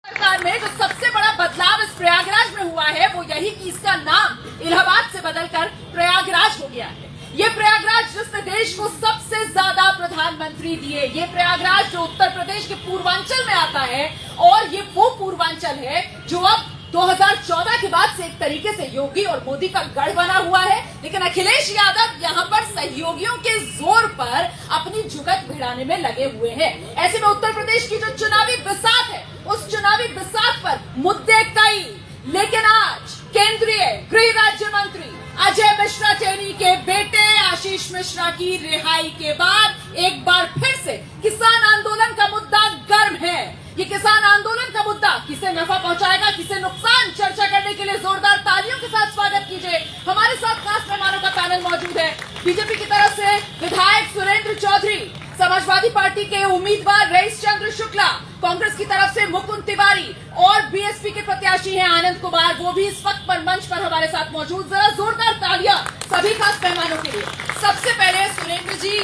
सरकार में जो सबसे बड़ा बदलाव इस प्रयागराज में हुआ है वो यही कि इसका नाम इलाहाबाद से बदलकर प्रयागराज हो गया है। ये प्रयागराज जिसने देश को सबसे ज्यादा प्रधानमंत्री दिए, ये प्रयागराज जो उत्तर प्रदेश के पूर्वांचल में आता है और ये वो पूर्वांचल है जो अब 2014 के बाद से एक तरीके से योगी और मोदी का गढ़ बना हुआ है। लेकिन अखिलेश यादव यहाँ पर सहयोगियों के जोर पर अपनी जुगत भिड़ाने में लगे हुए हैं। ऐसे में उत्तर प्रदेश की जो चुनावी बिसात है, उस चुनावी बिसात पर मुद्दे कई, लेकिन आज केंद्रीय गृह राज्य मंत्री अजय मिश्रा टेनी के बेटे आशीष मिश्रा की रिहाई के बाद एक बार फिर से किसान आंदोलन का मुद्दा गर्म है। ये किसान आंदोलन का मुद्दा किसे नफा पहुंचाएगा, किसे नुकसान, चर्चा करने के लिए जोरदार तालियों के साथ स्वागत कीजिए। हमारे साथ खास मेहमानों का पैनल मौजूद है। बीजेपी की तरफ से विधायक सुरेंद्र चौधरी, समाजवादी पार्टी के उम्मीदवार रईस चंद्र शुक्ला, कांग्रेस की तरफ से मुकुंद तिवारी और बीएसपी के प्रत्याशी हैं आनंद कुमार, वो भी इस वक्त पर मंच पर हमारे साथ मौजूद। जरा जोरदार तालियां सभी खास मेहमानों के लिए। सबसे पहले सुरेंद्र जी,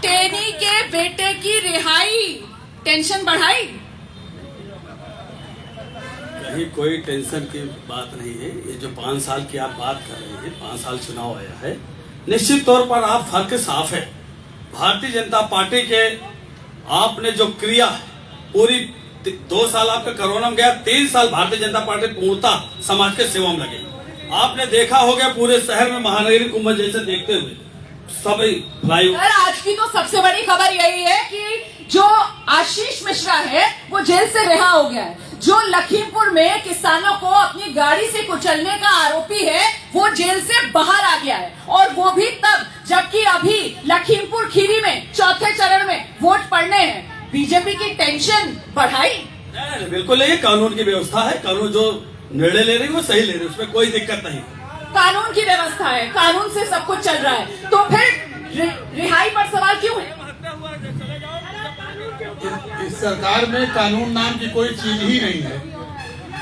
टेनी के बेटे की रिहाई टेंशन बढ़ाई? कहीं कोई टेंशन की बात नहीं है। ये जो 5 साल की आप बात कर रहे हैं, 5 साल चुनाव आया है, निश्चित तौर पर आप फर्क साफ है। भारतीय जनता पार्टी के आपने जो क्रिया पूरी 2 साल आपका कोरोना में गया, 3 साल भारतीय जनता पार्टी पूर्णता समाज के सेवा में लगे। आपने देखा होगा पूरे शहर में महानगरी कुंभ जैसे देखते हुए सभी फ्लाईओवर। आज की तो सबसे बड़ी खबर यही है कि जो आशीष मिश्रा है वो जेल से रिहा हो गया है। जो लखीमपुर में किसानों को अपनी गाड़ी से कुचलने का आरोपी है वो जेल से बाहर आ गया है, और वो भी तब जबकि अभी लखीमपुर खीरी में चौथे चरण में वोट पड़ने हैं। बीजेपी की टेंशन बढ़ाई? नहीं, बिल्कुल नहीं। कानून की व्यवस्था है, कानून जो निर्णय ले रही है वो सही ले रही है, उसमें कोई दिक्कत नहीं। कानून की व्यवस्था है, कानून से सब कुछ चल रहा है, तो फिर रिहाई पर सवाल क्यों है? इस सरकार में कानून नाम की कोई चीज ही नहीं है।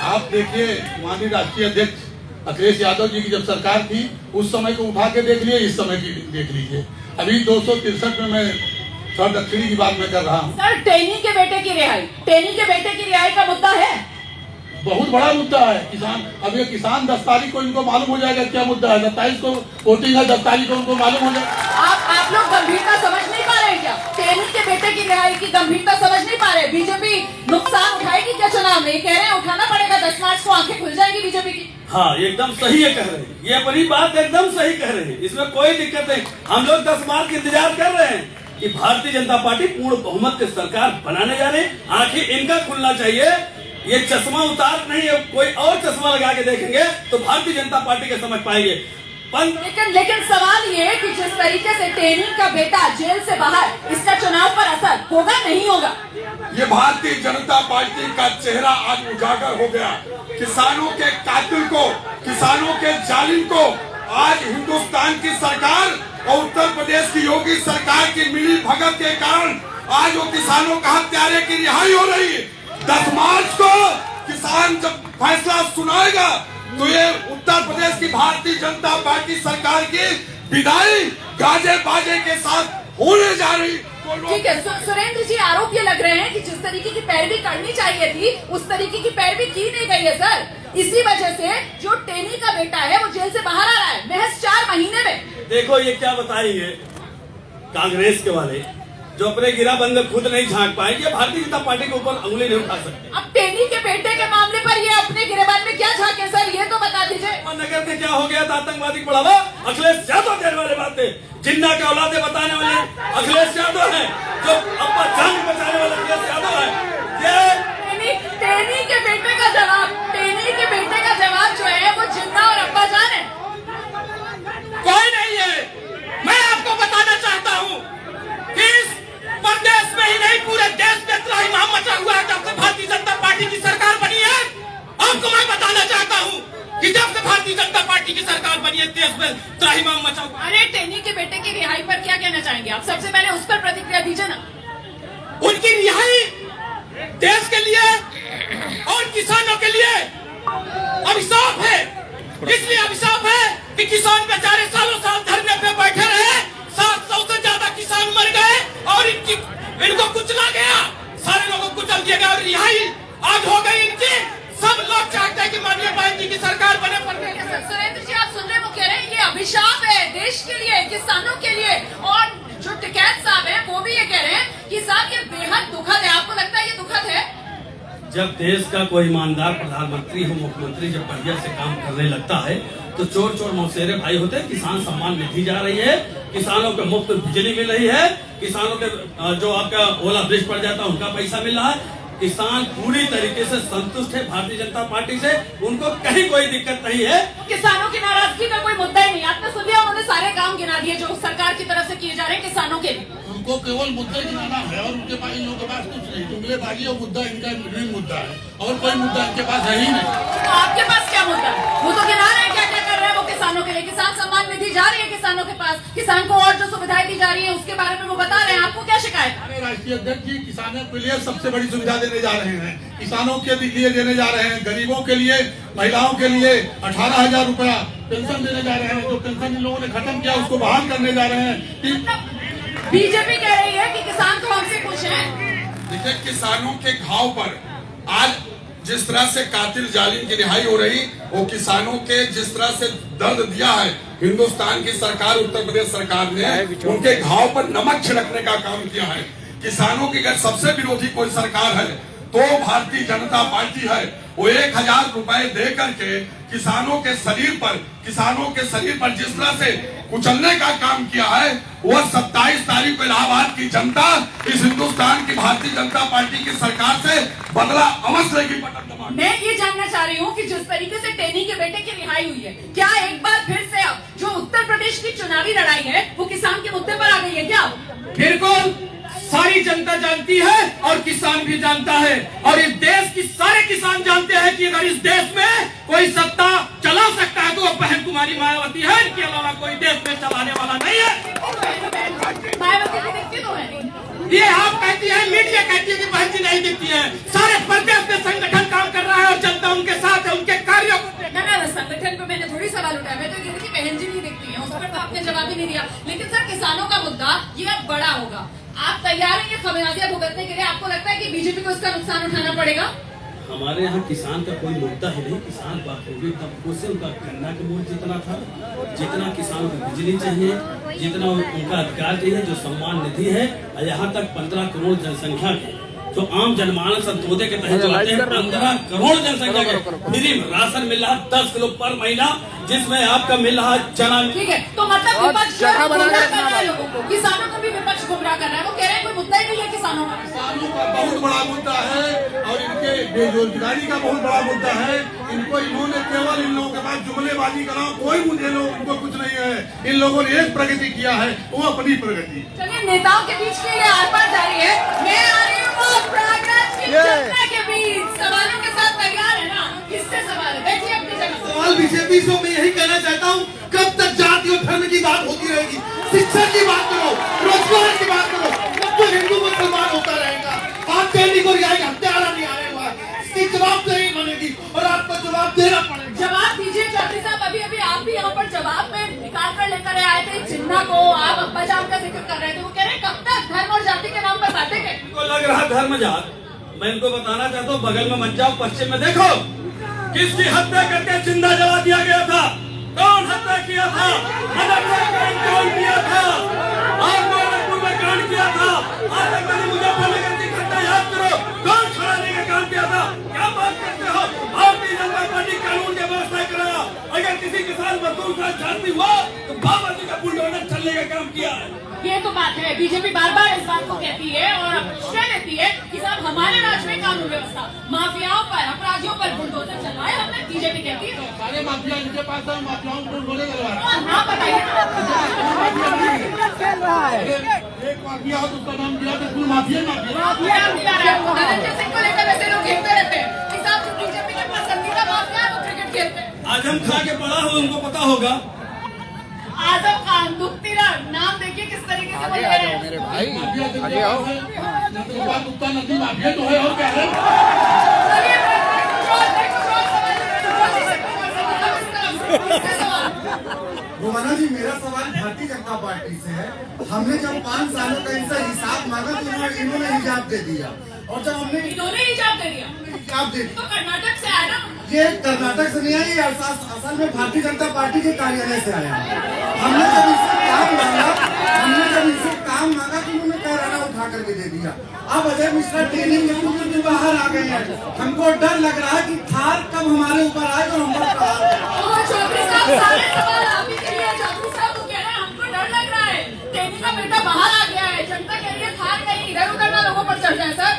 आप देखिए, माननीय राष्ट्रीय अध्यक्ष अखिलेश यादव जी की जब सरकार थी उस समय को उठा के देख लिए, इस समय की देख लीजिए। अभी 263 में मैं थर्ड दक्षिणी की बात मैं कर रहा हूँ। सर, टेनी के बेटे की रिहाई, टेनी के बेटे की रिहाई का मुद्दा है, बहुत बड़ा मुद्दा है। किसान, अब ये किसान 10 तारीख को इनको मालूम हो जाएगा क्या मुद्दा है। 27 को वोटिंग है, 10 तारीख को उनको मालूम हो जाएगा। आप लोग गंभीरता समझ नहीं पा रहे क्या? टेनी के बेटे की रिहाई की गंभीरता समझ नहीं पा रहे? बीजेपी नुकसान उठाएगी क्या चुनाव में? कह रहे हैं उठाना पड़ेगा, 10 मार्च को आंखें खुल जाएगी बीजेपी की। हाँ, एकदम सही है कह रहे हैं, ये अपनी बात एकदम सही कह रहे हैं, इसमें कोई दिक्कत नहीं। हम लोग 10 मार्च का इंतजार कर रहे हैं कि भारतीय जनता पार्टी पूर्ण बहुमत की सरकार बनाने जा रही है। आंखें इनका खुलना चाहिए। ये चश्मा उतार नहीं है, कोई और चश्मा लगा के देखेंगे तो भारतीय जनता पार्टी के समझ पाएंगे। लेकिन सवाल ये कि जिस तरीके से टेनी का बेटा जेल से बाहर, इसका चुनाव पर असर होगा नहीं होगा? ये भारतीय जनता पार्टी का चेहरा आज उजागर हो गया। किसानों के कातिल को, किसानों के जालिम को आज हिंदुस्तान की सरकार और उत्तर प्रदेश की योगी सरकार की मिली भगत के कारण आज वो किसानों का हत्यारे की रिहाई हो रही है। 10 मार्च को किसान जब फैसला सुनाएगा तो ये उत्तर प्रदेश की भारतीय जनता पार्टी सरकार की विदाई गाजे बाजे के साथ होने जा रही। ठीक है सुरेंद्र जी, आरोप ये लग रहे हैं कि जिस तरीके की पैरवी करनी चाहिए थी उस तरीके की पैरवी की नहीं गई है सर। इसी वजह से जो टेनी का बेटा है वो जेल से बाहर आ रहा है महज 4 महीने में। देखो ये क्या बताएंगे कांग्रेस के वाले, जो अपने गिराबंद में खुद नहीं झांक पाएंगे, भारतीय जनता पार्टी के ऊपर उंगली नहीं उठा सकते। अब टेनी के बेटे के मामले पर ये अपने गिरेबान में क्या झांके सर, ये तो बता दीजिए। और नगर के क्या हो गया था, आतंकवादी को बढ़ावा, अखिलेश यादव देने वाले बातें, जिन्ना के औलादे बताने वाले अखिलेश यादव है, जो अपना जान बचाने वाले अखिलेश यादव है। ये टेनी के बेटे का जवाब, टेनी के बेटे का जवाब जो है वो जिन्ना और अब्बा जान है, कोई नहीं है। मैं आपको बताना चाहता हूँ कि इस प्रदेश में ही नहीं पूरे देश में त्राहिमाम मचा हुआ है जब से भारतीय जनता पार्टी की सरकार बनी है। आपको मैं बताना चाहता हूँ कि जब से भारतीय जनता पार्टी की सरकार बनी है देश में त्राहिमाम मचा हुआ। अरे टेनी के बेटे की रिहाई पर क्या कहना चाहेंगे आप? सबसे पहले उस पर प्रतिक्रिया दीजिए ना। उनकी रिहाई देश के लिए और किसानों के लिए अभिशाप है। इसलिए अभिशाप है कि किसान बेचारे सालों साल धरने पे बैठे रहे, 700 से ज्यादा किसान मर गए और इनको कुचला गया, सारे लोगों को कुचल दिया गया और रिहाई आज हो गई इनकी। अभिशाप है देश के लिए, किसानों के लिए। और जो टिकैत साहब हैं वो भी ये कह रहे हैं कि साहब ये बेहद दुखद है। आपको लगता है ये दुखद है? जब देश का कोई ईमानदार प्रधानमंत्री हो, मुख्यमंत्री जब बढ़िया से काम करने लगता है तो चोर चोर मौसेरे भाई होते हैं। किसान सम्मान निधि जा रही है, किसानों को मुफ्त बिजली मिल रही है, किसानों के जो आपका ओला ब्रिज पड़ जाता है उनका पैसा मिल रहा है। किसान पूरी तरीके से संतुष्ट है भारतीय जनता पार्टी से, उनको कहीं कोई दिक्कत नहीं है। किसानों की नाराजगी का कोई मुद्दा ही नहीं। आपने सुन लिया, उन्होंने सारे काम गिना दिए जो सरकार की तरफ से किए जा रहे हैं किसानों के लिए। उनको केवल मुद्दे गिनाना है और उनके पास, इन लोगों के पास कुछ नहीं। जुमलेबाजी और मुद्दा इनका मेन मुद्दा है और कोई मुद्दा इनके पास है ही नहीं। तो आपके पास क्या मुद्दा है? वो तो गिना रहे हैं क्या क्या कर रहे हैं वो किसानों के लिए। किसान सम्मान निधि जा रही है किसानों के पास, किसान को और जो सुविधाएं दी जा रही है उसके बारे में वो बता रहे हैं। आपको क्या शिकायत? हमारे राष्ट्रीय अध्यक्ष जी किसानों के लिए सबसे बड़ी सुविधा देने जा रहे हैं, किसानों के लिए देने जा रहे हैं, गरीबों के लिए, महिलाओं के लिए 18,000 रुपया पेंशन देने जा रहे हैं। जो पेंशन इन लोगों ने खत्म किया उसको बहाल करने जा रहे हैं। बीजेपी कह रही है कि किसान तो हमसे खुश हैं। देखिए, किसानों के घाव पर आज जिस तरह से कातिल जालिम की रिहाई हो रही, वो किसानों के जिस तरह से दर्द दिया है हिंदुस्तान की सरकार, उत्तर प्रदेश सरकार ने उनके घाव पर नमक छिड़कने का काम किया है। किसानों की अगर सबसे विरोधी कोई सरकार है तो भारतीय जनता पार्टी है। वो 1,000 रुपए दे करके किसानों के शरीर पर जिस तरह से कुचलने का काम किया है, वह 27 तारीख को इलाहाबाद की जनता इस हिंदुस्तान की भारतीय जनता पार्टी की सरकार से बदला अवश्य लेगी। मैं ये जानना चाह रही हूँ कि जिस तरीके से टेनी के बेटे की रिहाई हुई है, क्या एक बार फिर से अब जो उत्तर प्रदेश की चुनावी लड़ाई है वो किसान के मुद्दे पर आ गई है क्या? बिल्कुल, सारी जनता जानती है और किसान भी जानता है और इस देश की सारे किसान जानते हैं कि अगर इस देश में कोई सत्ता चला सकता है तो वो बहन कुमारी मायावती है। इनके अलावा कोई देश में चलाने वाला नहीं है। मायावती की दिखती तो है नहीं। ये आप कहती है, मीडिया कहती है कि बहन जी नहीं दिखती है। सारे प्रदेश में संगठन काम कर रहा है और जनता उनके साथ है, उनके कार्यों को। संगठन पे मैंने थोड़ी सवाल उठाया, मैं तो ये कि बहन जी नहीं दिखती है, उस पर तो आपने जवाब ही नहीं दिया। लेकिन सर, किसानों का मुद्दा ये अब बड़ा होगा, आप तैयार हैं ये खमियाजा भुगतने के लिए? आपको लगता है कि बीजेपी को इसका नुकसान उठाना पड़ेगा? हमारे यहाँ किसान का कोई मुद्दा ही नहीं। किसान बखूबी तबकों से उनका गन्ना का मूल्य जितना था, जितना किसानों को बिजली चाहिए, जितना उनका अधिकार चाहिए, जो सम्मान निधि है, यहाँ तक 15 करोड़ जनसंख्या के जो आम जनमानस अंत्योदय के तहत चलाते हैं, 15 करोड़ जनसंख्या के फ्री राशन मिल रहा 10 किलो पर महीना, जिसमें आपका मिल रहा चना। ठीक है, तो मतलब विपक्ष गुमराह कर रहा है लोगों को, किसानों को भी विपक्ष गुमराह कर रहा है। वो कह रहे हैं कोई मुद्दा ही नहीं है किसानों का। किसानों का बहुत बड़ा मुद्दा है और इनके बेरोजगारी का बहुत बड़ा मुद्दा है। इन्होंने केवल इन लोगों के पास जुमलेबाजी करा, कोई मुद्दे इनको कुछ नहीं है। इन लोगों ने एक प्रगति किया है, वो अपनी प्रगति। चलिए, नेताओं के बीच की ये आर-पार जारी है। मैं आ रही हूँ प्रयागराज की जनता के बीच। सवालों के साथ तैयार है ना? किससे सवाल है? बैठिए अपनी जगह। सवाल बीजेपी से मैं यही कहना चाहता हूँ, कब तक जाति और धर्म की बात होती रहेगी? शिक्षा की बात करो, रोजगार की बात करो, कब तक हिंदू मुसलमान होता रहेगा? आप दिल्ली को रिहाई हत्यारा नहीं आने हुआ, इसकी जवाबदेही बनेगी और आपको जवाब देना पड़ेगा। जवाब दीजिए चौधरी साहब। अभी आप भी यहाँ पर जवाब में निकाल कर लेकर आए थे जिन्ना को, आप अब्बा जान का जिक्र कर रहे थे। वो कह रहे हैं कब तक धर्म और जाति के नाम पर बांटेंगे? इनको लग रहा धर्म जात। मैं इनको बताना चाहता हूँ, बगल में मत जाओ, पश्चिम में देखो किसकी हत्या करके जिंदा जला दिया गया था। कौन हत्या किया था? मदरसा कांड कौन किया था? आप गोरखपुर में कांड किया था। आज तक मैंने मुजफ्फरनगर की घटना याद करो, कौन छुड़ाने का काम किया था? क्या बात करते हो? भारतीय जनता पार्टी कानून के व्यवस्था कराया। अगर किसी किसान मजदूर का शांति हुआ तो बाबा जी का बुलडोजर चलने का काम किया है। ये तो बात है, बीजेपी बार बार इस बात को कहती है और श्रेय लेती है कि साहब हमारे राज्य में कानून व्यवस्था, माफियाओं पर, अपराधियों पर बुलडोजर चलवाए हमने। बीजेपी कहती है सारे माफिया इनके पास है, माफियाओं को बोले हाँ बताइए। एक माफिया हो तो उसका नाम दिया तो कुल माफिया धनंजय सिंह को लेकर वैसे लोग खेलते रहते हैं कि साहब जो बीजेपी के पसंदीदा माफिया वो क्रिकेट खेलते हैं। आजम खा के पड़ा हो, उनको पता होगा। आजम खान दुखतीरा नाम देखिए किस तरीके से बोल रहे हैं। मेरे भाई आगे आओ। गुप्ता नदी माफिया तो है और क्या है? रोमाना जी, मेरा सवाल भारतीय जनता पार्टी से है। हमने जब 5 सालों का इनसे हिसाब मांगा तो इन्होंने हिजाब दे दिया और जब हमने इन्होंने हिजाब दे दिया। आप देखिए, तो कर्नाटक से आया ना। ये कर्नाटक से नहीं आया, ये असल में भारतीय जनता पार्टी के कार्यालय से आया है। हमने जब इससे काम मांगा तो उन्होंने कैराना उठा करके दे दिया। अब अजय मिश्रा ट्रेनिंग में भी बाहर आ गए हैं। हमको डर लग रहा है कि थार कब हमारे ऊपर आए और हम पर प्रहार करें। चौधरी साहब, सारे सवाल आप ही के लिए। चौधरी साहब वो कह रहे हैं हमको डर लग रहा है, ट्रेनिंग का बेटा बाहर आ गया है, जनता कह रही है थार कहीं इधर उधर ना लोगों पर चढ़ जाए। सर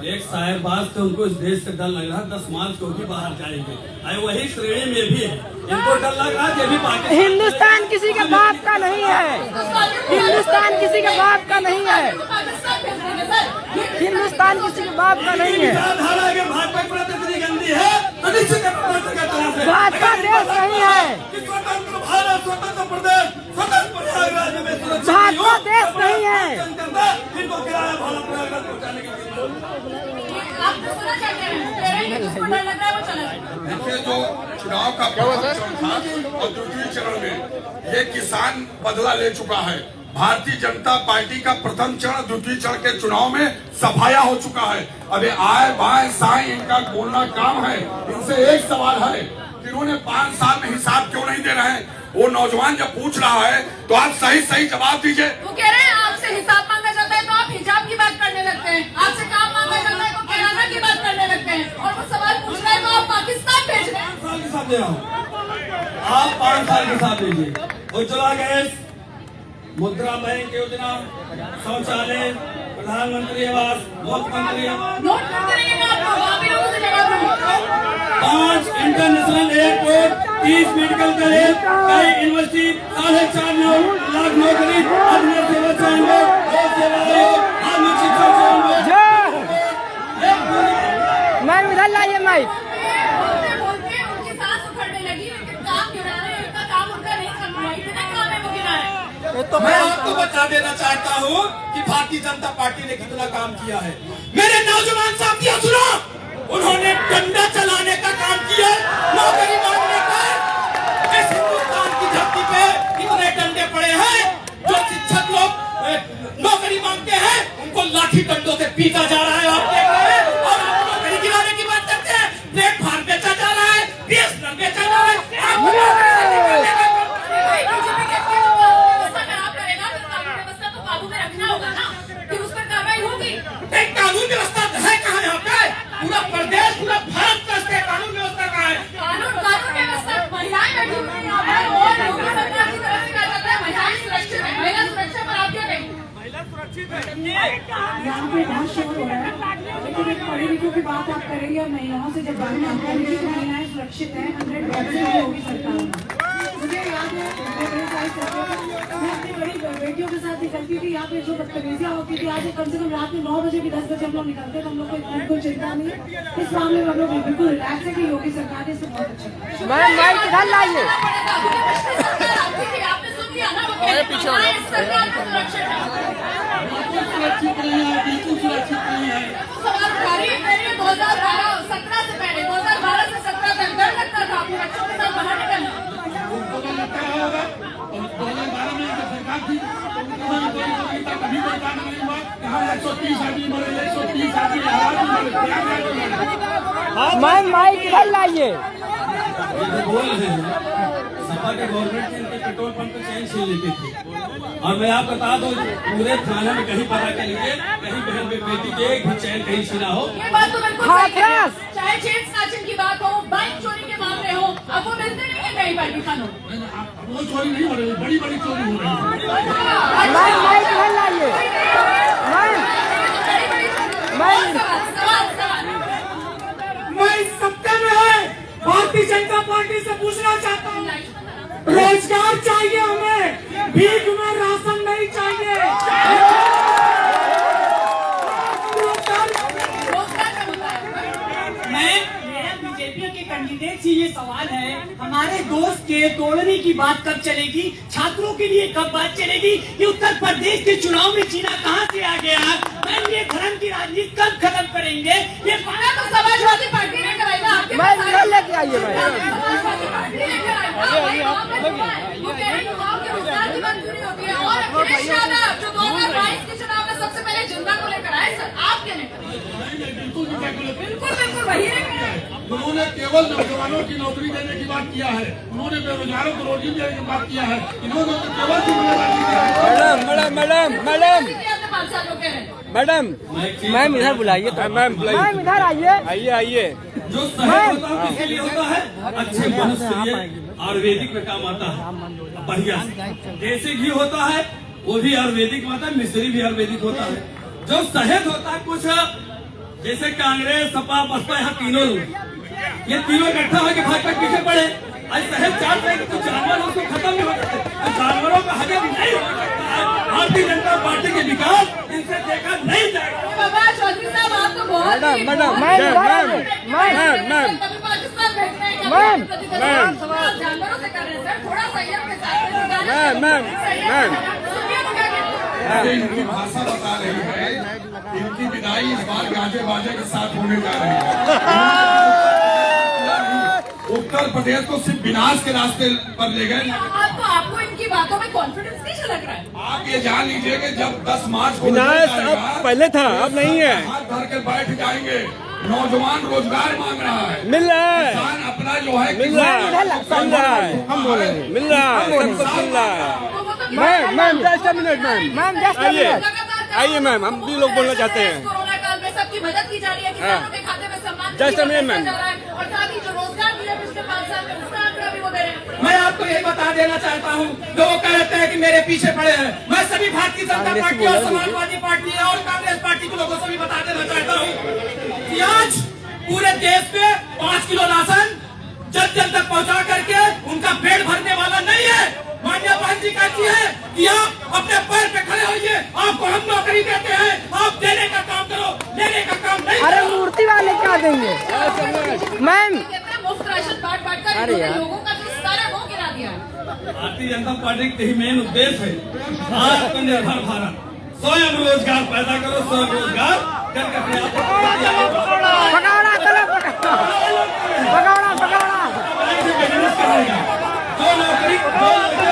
एक साहेबाज थे, उनको इस देश से डर लग रहा है 10 मार्च को भी बाहर जाएंगे। अरे वही श्रेणी में भी है, इनको डर लग रहा है कि अभी पाकिस्तान हिंदुस्तान किसी के बाप का नहीं है। हिंदुस्तान किसी के बाप का नहीं है। हिंदुस्तान किसी के बाप का नहीं है। धारा के भाजपा प्रति इतनी गंदी है, भाजपा देश नहीं है। स्वतंत्र भारत, स्वतंत्र प्रदेश, स्वतंत्र प्रयागराज में भाजपा देश नहीं है। इनको किराया भाड़ा प्रयागराज पहुँचाने की आपने सुना क्या कह रहे हैं? जिसको डर लग रहा है वो चला जाए। देखिए, जो चुनाव का प्रथम चरण था और द्वितीय चरण में ये किसान बदला ले चुका है। भारतीय जनता पार्टी का प्रथम चरण द्वितीय चरण के चुनाव में सफाया हो चुका है। अभी आए बाएं साएं इनका बोलना काम है। इनसे एक सवाल है कि इन्होंने 5 साल में हिसाब क्यों नहीं दे रहे हैं। वो नौजवान जब पूछ रहा है तो आप सही जवाब दीजिए। वो कह रहे हैं आपसे हिसाब मांगा जाता है तो आप हिजाब की बात करने लगते हैं, आपसे काम मांगा जाता है तो किराना की बात करने लगते हैं, और वो सवाल पूछ रहे हैं तो आप पाकिस्तान भेज रहे हैं। 5 साल के हिसाब दे रहा हूँ, आप 5 साल के हिसाब दीजिए। उज्ज्वला गैस, मुद्रा बैंक योजना, शौचालय, प्रधानमंत्री आवास, मुख्यमंत्री नोट करते रहेंगे आपको, वहाँ भी लोगों से जवाब दूंगा। 5 इंटरनेशनल एयरपोर्ट, 30 मेडिकल कॉलेज, कई यूनिवर्सिटी, 4.5 लाख नौकरी, अग्नि सेवा चयन बोर्ड, लोक सेवा आयोग, धार्मिक शिक्षा चयन बोर्ड। मैं उधर लाइए माइक। बोलते बोलते उनकी सांस उखड़ने लगी, लेकिन काम गिरा रहे हैं, इनका काम उनका नहीं चल रहा है, इतने काम है वो गिरा रहे हैं। मैं आपको बता देना चाहता हूँ कि भारतीय जनता पार्टी ने कितना काम किया है। मेरे नौजवान साथियों सुनो, उन्होंने डंडा चलाने का काम किया, नौकरी मांगने का। इस हिंदुस्तान की धरती पे इतने डंडे पड़े हैं, जो शिक्षक लोग नौकरी मांगते हैं उनको लाठी डंडों से पीटा जा रहा है। आप देख रहे हैं, और आप नौकरी गिराने की बात करते हैं। प्लेटफार्म बेचा जा रहा है, BSNL बेचा जा रहा है। कानून व्यवस्था है कहाँ यहाँ पे? पूरा प्रदेश, पूरा भारत का कानून व्यवस्था कहाँ है? कानून व्यवस्था महिलाएं बैठी हुई हैं यहाँ पर, और योगी सरकार की तरफ से कहा जाता है महिलाएं सुरक्षित है। महिला सुरक्षा पर आप क्या कहेंगे? यहाँ पे बहुत शोर हो रहा है, लेकिन एक पढ़े लिखों की बात आप करेंगे और महिलाओं से जब बात करेंगे तो महिलाएं सुरक्षित है 100% होगी सरकार में। मुझे याद है मैं अपनी बड़ी बेटियों के साथ निकलती थी, यहाँ पे जो बदतमीजियाँ होती थी, आज कम से कम रात में 9 बजे भी 10 बजे हम लोग निकलते हैं, तो हम लोग को बिल्कुल चिंता नहीं है। इस मामले में हम लोग बिल्कुल रिलैक्स है कि योगी सरकार ने इसे बहुत अच्छा। मैं माइक इधर लाइए। आपने सुन लिया ना, वो सरकार को सुरक्षित है, सुरक्षित नहीं है, बिल्कुल सुरक्षित नहीं है। सवाल उठा रही है। 2017 से पहले 2012 से 17 तक डर लगता था आपको बच्चों के साथ बाहर निकलना। 2012 में सरकार थी, कभी कोई काम नहीं हुआ। यहाँ 130 आदमी मरे, 130 आदमी मैं माइक इधर लाइए। बोल रहे हैं सपा के गवर्नमेंट के इनके पेट्रोल पंप पे चैन छीन लेती थी, और मैं आपको बता दूं पूरे थाने में कहीं पता चलिए कहीं बहन बेटी के एक भी चैन कहीं छीना हो। ये बात तो बिल्कुल सही है। चाहे चेन स्नैचिंग की बात हो, बाइक चोरी के मामले हो, अब वो मिलते नहीं है कहीं पर भी कानून। वो चोरी नहीं हो रही, बड़ी बड़ी चोरी हो रही है। मैं माइक इधर लाइए। मैं इस सप्ताह में है भारतीय जनता पार्टी से पूछना चाहता हूँ, रोजगार चाहिए हमें, भीख में राशन नहीं चाहिए। मेरा बीजेपी के कैंडिडेट से ये सवाल है, हमारे दोस्त के तोड़ने की बात कब चलेगी? छात्रों के लिए कब बात चलेगी? कि उत्तर प्रदेश के चुनाव में चीना कहाँ से आ गया? ये धर्म की राजनीति कब खत्म करेंगे? ये तो समाजवादी पार्टी ने कराएगा आपके मैं वो लेके आइए भाई। अखिलेश यादव जो 2022 के चुनाव में सबसे पहले जनता को लेकर आए सर, आप क्या बिल्कुल बिल्कुल वही लेकर आए। उन्होंने केवल नौजवानों की नौकरी देने की बात किया है, उन्होंने बेरोजगारों को रोजी देने की बात किया है, इन्होंने तो केवल जिम्मेदारी दिया है। मैडम मैम इधर बुलाइए तो मैम इधर आइए आइए। जो सहज होता है किसके लिए होता है? अच्छे मनुष्य के लिए आयुर्वेदिक में काम आता है बढ़िया से। देसी घी होता है वो भी आयुर्वेदिक में आता है, मिश्री भी आयुर्वेदिक होता है। जो शहद होता है कुछ जैसे कांग्रेस सपा बसपा यहाँ तीनों लोग ये तीनों इकट्ठा होकर भाजपा के पीछे पड़े। आज शहद चाट रहे तो जानवर उसको खत्म नहीं हो सकते, तो जानवरों का हजम नहीं हो सकता है। भारतीय जनता पार्टी के विकास इनसे देखा नहीं जाएगा। बाबा चौधरी साहब आप तो बहुत जानवरों से कर रहे हैं सर, थोड़ा संयम के साथ। इनकी भाषा बता रही है, इनकी विदाई इस बार गाजे बाजे के साथ होने जा रही है। उत्तर प्रदेश को सिर्फ विनाश के रास्ते पर ले गए। आपको इनकी बातों में कॉन्फिडेंस नहीं झलक रहा है? आप ये जान लीजिए कि जब 10 मार्च को विनाश अब पहले था, अब नहीं है। हाथ धर के बैठ जाएंगे। नौजवान रोजगार मांग रहा है, मिल रहा है, किसान अपना जो है मिल रहा है, हम बोलेंगे मिल रहा है, सबको मिल रहा है। Ma'am just a minute ma'am आइए मैम, हम भी लोग बोलना चाहते हैं। कोरोना काल में सबकी मदद की जा रही है, किसानों के खाते में सम्मान Just a minute, ma'am. और साथ ही जो रोजगार मिले पिछले 5 साल में उसका आंकड़ा भी वो दे रहे हैं। मैं आपको यही बता देना चाहता हूँ, जो वो कहते हैं कि मेरे पीछे पड़े हैं, मैं सभी भारतीय जनता पार्टी और समाजवादी पार्टी और कांग्रेस पार्टी के लोगों से भी बता देना चाहता हूँ कि आज पूरे देश में 5 किलो राशन जन जन तक पहुँचा करके उनका पेट भरने वाला नहीं है। मान्या बहन जी कहती है कि आप अपने पैर पे खड़े होइए, आपको हम नौकरी देते हैं, आप देने का काम करो, लेने का काम नहीं। अरे मूर्ति वाले क्या देंगे मैम? मुफ्त राशन बांट कर लोगों का जो सारा वो गिरा दिया। भारतीय जनता पार्टी का यही मेन उद्देश्य है, आत्मनिर्भर भारत। स्वयं रोजगार पैदा करो, स्वयं रोजगार करके बिजनेस करेगा। जो नौकरी पढ़े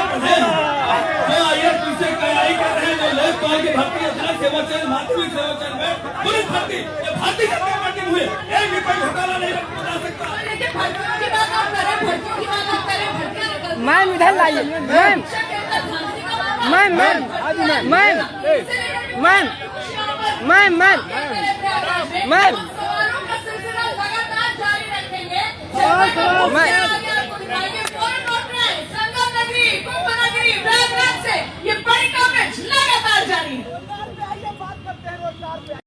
जो IAS से तैयारी कर रहे हैं, जो लोग कॉल की भर्ती है, सेवा चयन माध्यमिक सेवा चयन में पुलिस भर्ती, ये भारतीय जनता पार्टी में हुए एक भी कोई घोटाला नहीं बता सकता। लेकिन भर्तियों की बात आप करें, भर्तियों की बात आप करें, भर्तियां मैम इधर लाइए ma'am ma'am ma'am ma'am ma'am ma'am ma'am सवालों का सिलसिला लगातार जारी रखेंगे। मैम